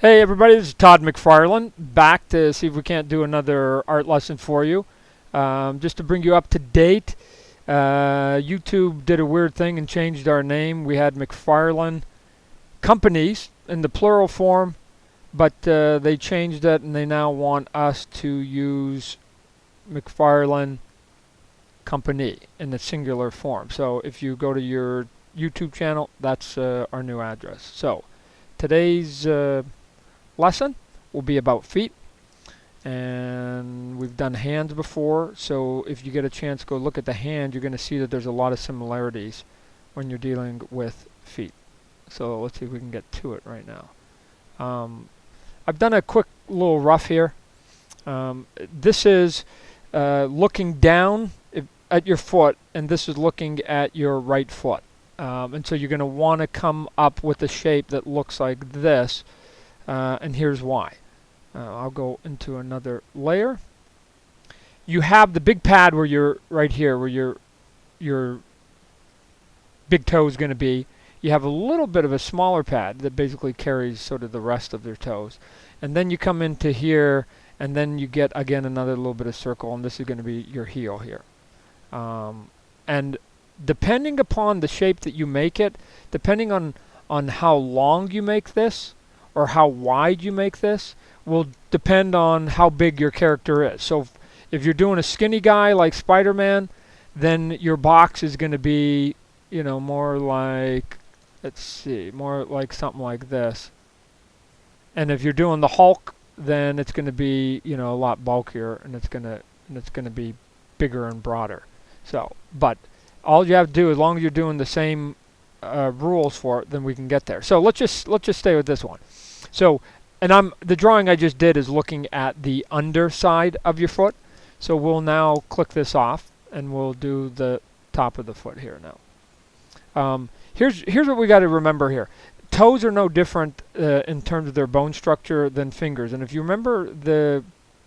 Hey everybody, this is Todd McFarlane, back to see if we can't do another art lesson for you. Just to bring you up to date, YouTube did a weird thing and changed our name. We had McFarlane Companies in the plural form, but they changed it and they now want us to use McFarlane Company in the singular form. So if you go to your YouTube channel, that's our new address. So today's lesson will be about feet, and we've done hands before, so if you get a chance, go look at the hand. You're going to see that there's a lot of similarities when you're dealing with feet. So let's see if we can get to it right now. I've done a quick little rough here. This is looking down at your foot, and this is looking at your right foot, and so you're going to want to come up with a shape that looks like this. And here's why. I'll go into another layer. You have the big pad where you're right here, where your big toe is going to be. You have a little bit of a smaller pad that basically carries sort of the rest of their toes. And then you come into here, and then you get, again, another little bit of circle, and this is going to be your heel here. And depending upon the shape that you make it, depending on how long you make this, or how wide you make this, will depend on how big your character is. So if you're doing a skinny guy like Spider-Man, then your box is going to be, more like, let's see, more like something like this. And if you're doing the Hulk, then it's going to be, a lot bulkier, and it's going to be bigger and broader. So, but all you have to do, as long as you're doing the same rules for it, then we can get there. So let's just stay with this one. So, and the drawing I just did is looking at the underside of your foot. So we'll now click this off, and we'll do the top of the foot here now. Here's what we got to remember here. Toes are no different in terms of their bone structure than fingers. And if you remember the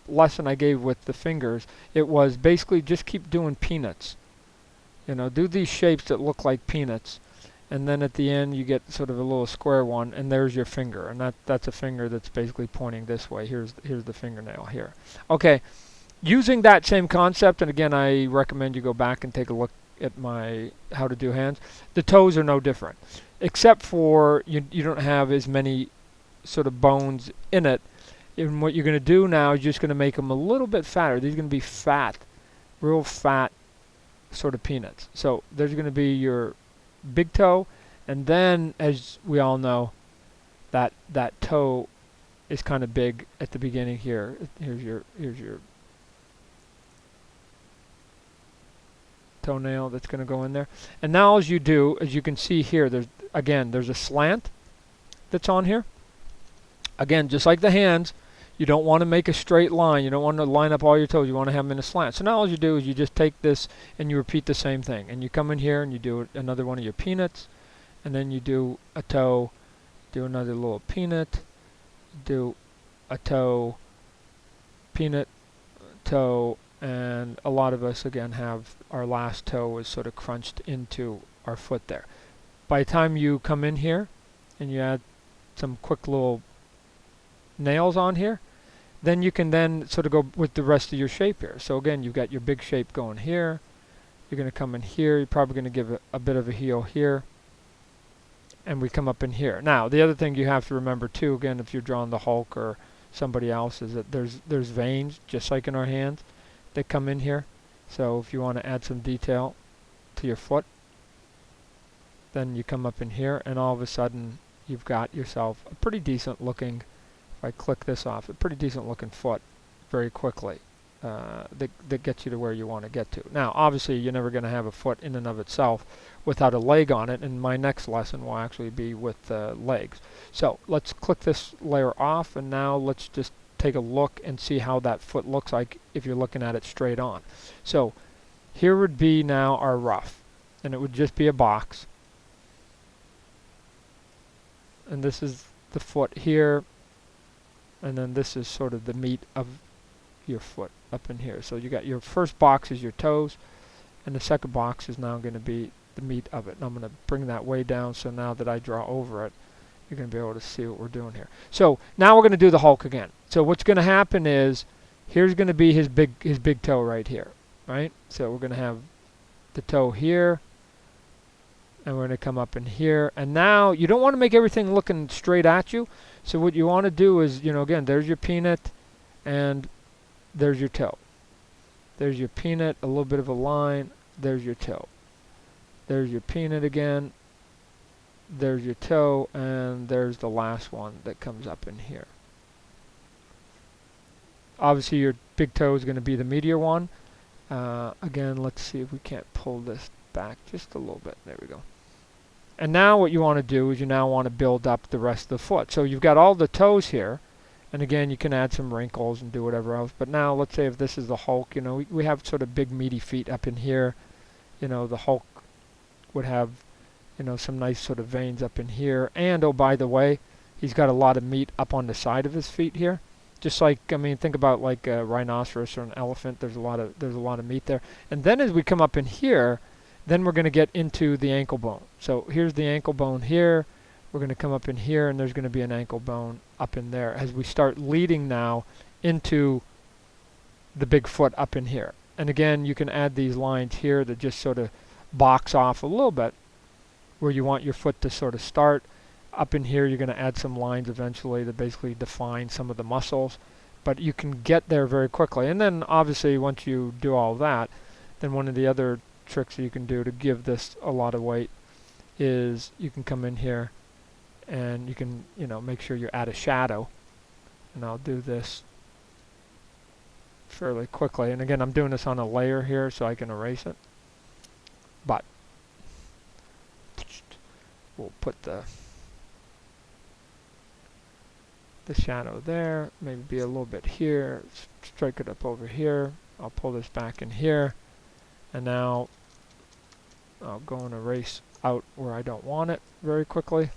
lesson I gave with the fingers, it was basically just keep doing peanuts. Do these shapes that look like peanuts. And then at the end you get sort of a little square one, and there's your finger, and that's a finger that's basically pointing this way. Here's the fingernail here. Okay, using that same concept, and again I recommend you go back and take a look at my how to do hands. The toes are no different, except for you don't have as many sort of bones in it. And what you're going to do now is just going to make them a little bit fatter. These are going to be fat, real fat sort of peanuts. So there's going to be your big toe, and then, as we all know, that toe is kind of big at the beginning here. Here's your toenail that's going to go in there. And now, as you do, as you can see here, there's a slant that's on here. Again, just like the hands, you don't want to make a straight line. You don't want to line up all your toes. You want to have them in a slant. So now all you do is you just take this and you repeat the same thing. And you come in here and you do another one of your peanuts. And then you do a toe, do another little peanut, do a toe, peanut, toe. And a lot of us, again, have our last toe is sort of crunched into our foot there. By the time you come in here and you add some quick little nails on here, then you can then sort of go with the rest of your shape here. So again, you've got your big shape going here. You're going to come in here. You're probably going to give a bit of a heel here. And we come up in here. Now, the other thing you have to remember too, again, if you're drawing the Hulk or somebody else, is that there's veins, just like in our hands, that come in here. So if you want to add some detail to your foot, then you come up in here, and all of a sudden you've got yourself a pretty decent looking, if I click this off, a pretty decent looking foot very quickly that gets you to where you want to get to. Now, obviously, you're never going to have a foot in and of itself without a leg on it, and my next lesson will actually be with legs. So let's click this layer off, and now let's just take a look and see how that foot looks like if you're looking at it straight on. So here would be now our rough, and it would just be a box. And this is the foot here. And then this is sort of the meat of your foot up in here. So you got your first box is your toes, and the second box is now going to be the meat of it. And I'm going to bring that way down, so now that I draw over it, you're going to be able to see what we're doing here. So now we're going to do the Hulk again. So what's going to happen is, here's going to be his big toe right here, right? So we're going to have the toe here, and we're going to come up in here. And now you don't want to make everything looking straight at you. So what you want to do is, you know, again, there's your peanut, and there's your toe. There's your peanut, a little bit of a line. There's your toe. There's your peanut again. There's your toe, and there's the last one that comes up in here. Obviously your big toe is going to be the meatier one. Again, let's see if we can't pull this back just a little bit. There we go. And now what you want to do is you now want to build up the rest of the foot. So you've got all the toes here, and again you can add some wrinkles and do whatever else. But now let's say if this is the Hulk, you know, we have sort of big meaty feet up in here. You know, the Hulk would have, you know, some nice sort of veins up in here. And oh, by the way, he's got a lot of meat up on the side of his feet here. Just like, I mean, think about like a rhinoceros or an elephant. There's a lot of meat there. And then as we come up in here, then we're going to get into the ankle bone. So here's the ankle bone here. We're going to come up in here, and there's going to be an ankle bone up in there as we start leading now into the big foot up in here. And again, you can add these lines here that just sort of box off a little bit where you want your foot to sort of start. Up in here, you're going to add some lines eventually that basically define some of the muscles. But you can get there very quickly. And then obviously once you do all that, then one of the other tricks that you can do to give this a lot of weight is you can come in here and you can, you know, make sure you add a shadow. And I'll do this fairly quickly. And again, I'm doing this on a layer here so I can erase it. But we'll put the shadow there, maybe be a little bit here, strike it up over here. I'll pull this back in here, and now I'll go and erase out where I don't want it very quickly.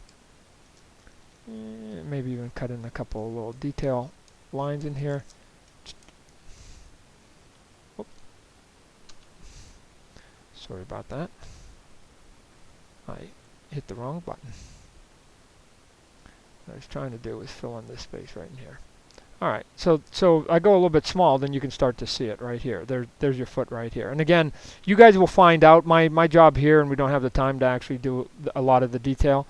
Maybe even cut in a couple of little detail lines in here. Whoop. Sorry about that. I hit the wrong button. What I was trying to do was fill in this space right in here. Alright, so I go a little bit small, then you can start to see it right here. There's your foot right here. And again, you guys will find out, my job here, and we don't have the time to actually do a lot of the detail,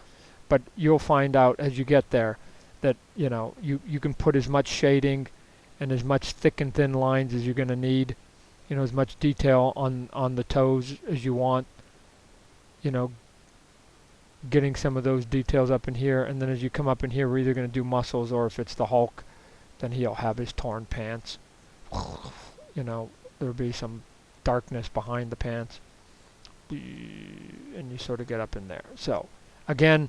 but you'll find out as you get there that, you know, you can put as much shading and as much thick and thin lines as you're going to need, you know, as much detail on the toes as you want, you know, getting some of those details up in here. And then as you come up in here, we're either going to do muscles, or if it's the Hulk, then he'll have his torn pants. You know, there'll be some darkness behind the pants, and you sort of get up in there. So again,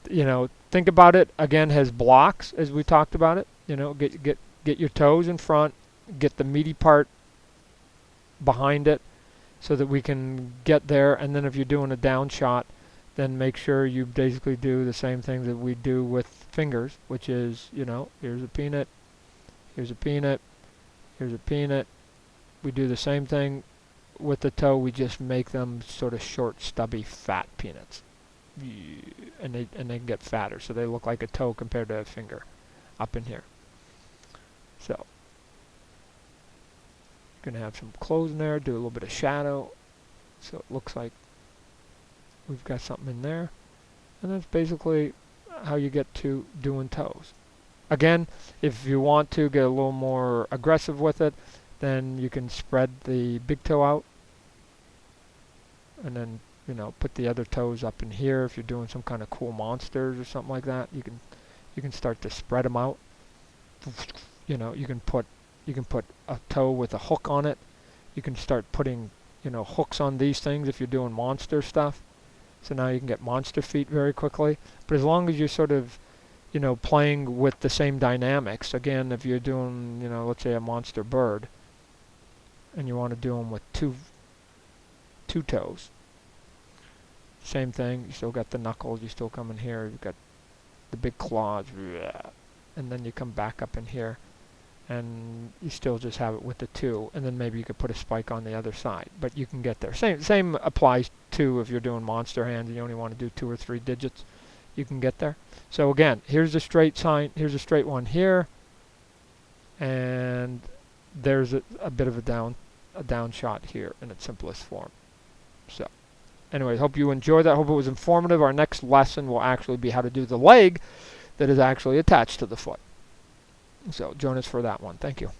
you know, think about it again as blocks as we talked about it. You know, get your toes in front, get the meaty part behind it so that we can get there. And then if you're doing a down shot, then make sure you basically do the same thing that we do with fingers, which is, you know, here's a peanut, here's a peanut, here's a peanut. We do the same thing with the toe, we just make them sort of short, stubby, fat peanuts. And they get fatter, so they look like a toe compared to a finger up in here. So, going to have some clothes in there, do a little bit of shadow, so it looks like we've got something in there. And that's basically how you get to doing toes. Again, if you want to get a little more aggressive with it, then you can spread the big toe out, and then, you know, put the other toes up in here. If you're doing some kind of cool monsters or something like that, you can start to spread them out. You know, you can put a toe with a hook on it. You can start putting, you know, hooks on these things if you're doing monster stuff. So now you can get monster feet very quickly. But as long as you're sort of, you know, playing with the same dynamics. Again, if you're doing, you know, let's say a monster bird, and you want to do them with two toes. Same thing. You still got the knuckles. You still come in here. You've got the big claws, and then you come back up in here, and you still just have it with the two, and then maybe you could put a spike on the other side. But you can get there. Same applies to if you're doing monster hands and you only want to do 2 or 3 digits. you can get there. So again, here's a straight sign, here's a straight one here, and there's a bit of a down shot here in its simplest form. So anyway, hope you enjoyed that. Hope it was informative. Our next lesson will actually be how to do the leg that is actually attached to the foot. So join us for that one. Thank you.